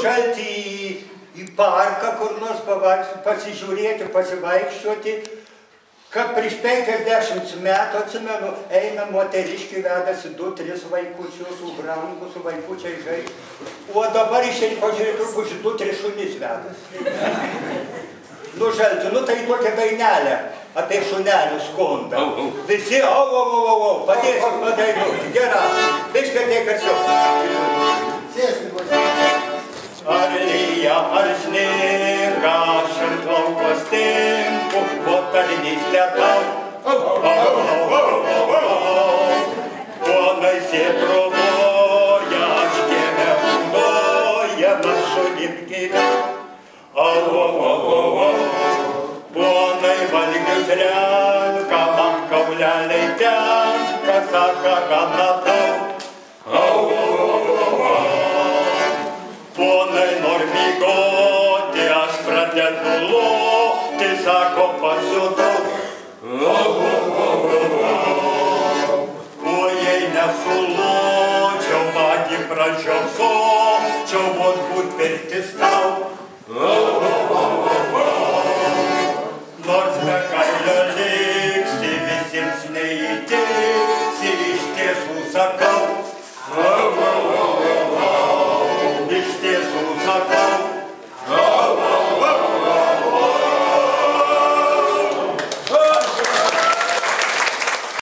nužalti į parką, kur nors pasižiūrėti, pasivaikščioti, kad prieš 50 metų, atsimenu, eina moteriškiai, vedasi 2-3 vaikučius, su brangu, su vaikučiai žai. O dabar išeina pažiūrėti, turbūt 2-3 šunys vedasi. Nužalti, nu tai tokia dainelė apie šunelių skundą. Visi, au, padėsim padainuoti. Gerai, biškai tai garsiau. Ar lyja, ar sninga, šant lauko stinku, botalinys lietau. Ponai sėtrovoja, aš kieme būdoja, man šunim gyvena. Ponai valgius renka, man kauleliai tenka, saka, kad matau. Ponai nor mygoti, aš pradedu loti, sako, pasiutau. O jei nesuločiau, vagi pražiopsočiau, būt pirtis tau.